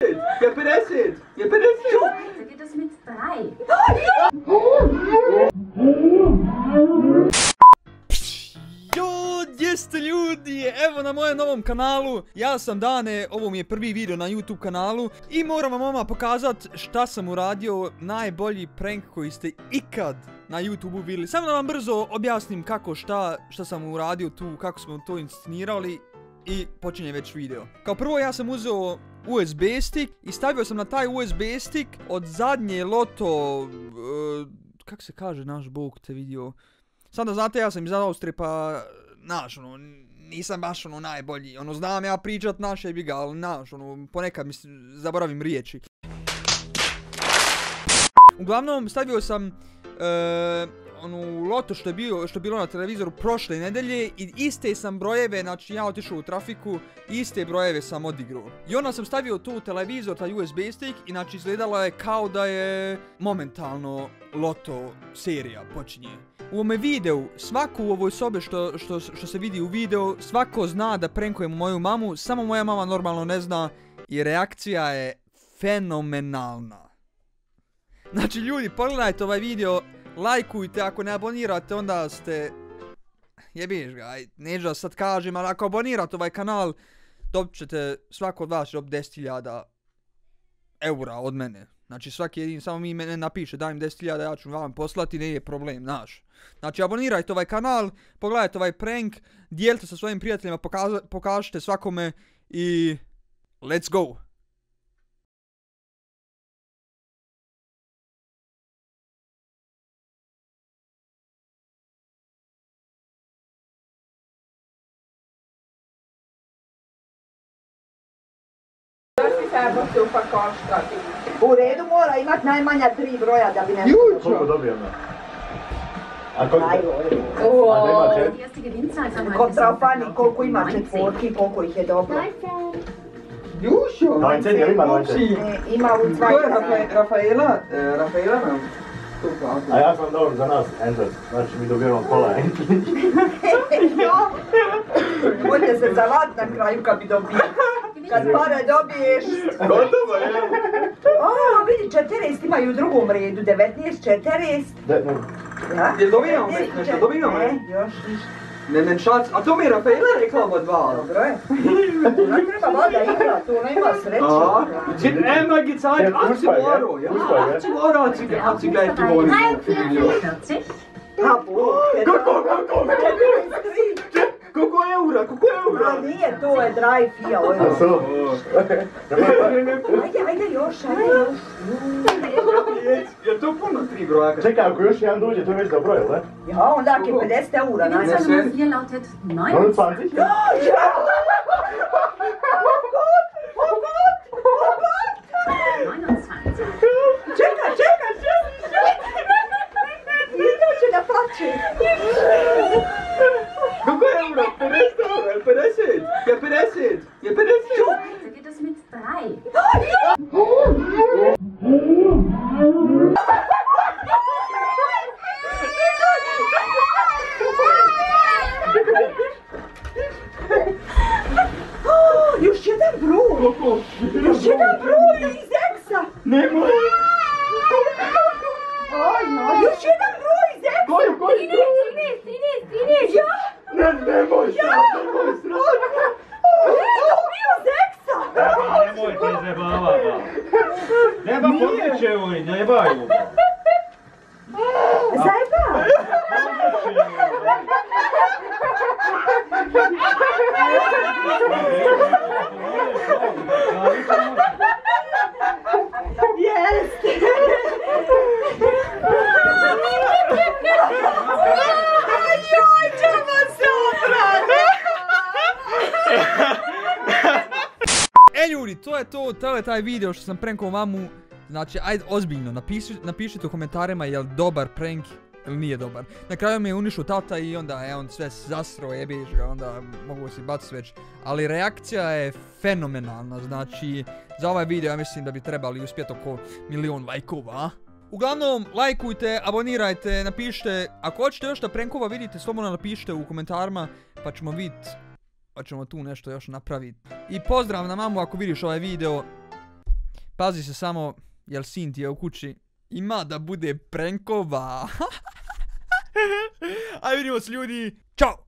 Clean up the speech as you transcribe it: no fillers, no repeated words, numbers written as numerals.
Ja, 50! Ja, 50! Heute geht es mit 3. Jo, gdje ste ljudi? Evo na mojem novom kanalu. Ja sam Dane, ovo mi je prvi video na YouTube kanalu. I moram vam odmah pokazat šta sam uradio. Najbolji prank koji ste ikad na YouTubeu vidjeli. Samo da vam brzo objasnim kako šta sam uradio tu, kako smo to inscenirali. I počinje već video. Kao prvo ja sam uzeo USB stick i stavio sam na taj USB stick od zadnje loto... kako se kaže, naš bog te vidio. Sad da znate, ja sam iz Austrije pa... Naš, ono, nisam baš ono najbolji. Ono, znam ja pričat naše biga, ali naš, ono, ponekad zaboravim riječi. Uglavnom, stavio sam... onu loto što je bilo na televizoru prošle nedelje i iste sam brojeve, znači ja otišao u trafiku, iste brojeve sam odigrao. I onda sam stavio tu u televizor, taj USB stick, i znači izgledalo je kao da je momentalno loto serija počinje. U ovome videu, svako u ovoj sobi što se vidi u videu, svako zna da prankujemo moju mamu, samo moja mama normalno ne zna i reakcija je fenomenalna. Znači ljudi, pogledajte ovaj video, lajkujte, ako ne abonirate onda ste... Jebiš ga, neću da sad kažem, ali ako abonirate ovaj kanal, dobit ćete, svako od vas će dobiti 10.000 eura od mene. Znači svaki jedin, samo mi mene napiše, daj mi 10.000, ja ću vam poslati, nije problem, znaš. Znači abonirajte ovaj kanal, pogledajte ovaj prank, dijelite sa svojim prijateljima, pokažite svakome i... Let's go! U redu mora imat najmanja 3 broja da bi ne... Koliko dobijemo? A koliko? Kontrafani, koliko ima četvorki, koliko ih je dobro. Jušo! Dajte, jel ima dajte? Ima u 2. To je Rafaela? Rafaela nam to platila. A ja sam dobro za nas, Ender, znači mi dobijemo pola. Možete se zavat na kraju kad bi dobio. Kad pare dobiješ... Gotovo je! Vidi, 40 imaju u drugom redu, 19, 40. Ja? Jel dobijamo nešto, dobijamo? Ne, još ništa. Ne šac, a to mi je Rafaela rekla od 2. Dobro je. Ona treba voda igra, tu ona ima sreće. Nema gicaj, Acigoro, ja, Acigoro, gledajte moju. 43. Kako? Koliko eura? Nije, to je dry fija, ovo je. Ajde još. Je to puno 3 broja? Čekaj, ako još jedan dođe, to je već dobro, jel da? Ja, onda je 50 eura. Die Zahl Nummer 4 lautet 29. 29? Čekaj! Idemo će da plaće. Koliko je eura? 50 eura? 50? Ja, 50? Ja, 50? Heute geht es mit 3. Još jedan broj! Još jedan broj iz Eksa! Nemoj! Još jedan broj iz Eksa! Koji? 13! Ja? Nemoj srati! Bio iz Eksa! Nemojte izjebavati. Nema podliče oni, ne jebaju. Zajba! Jeste! Joj, ćemo se oprati! Ljudi, to je taj video što sam prankao mamu. Znači, ajde ozbiljno, napišite u komentarima je li dobar prank ili nije dobar. Na kraju mi je unišao tata i onda je on sve zasro, jebiš ga, onda mogu si baciti već. Ali reakcija je fenomenalna, znači za ovaj video ja mislim da bi trebali uspjeti oko 1.000.000 lajkova. Uglavnom, lajkujte, abonirajte, napišite, ako hoćete još da prankova vidite, slobodno napišite u komentarima, pa ćemo vidjeti, pa ćemo tu nešto još napraviti. I pozdrav na mamu ako vidiš ovaj video. Pazi se samo, jel sin ti je u kući? Ima da bude prankova. Aj vidimo se ljudi. Ćao!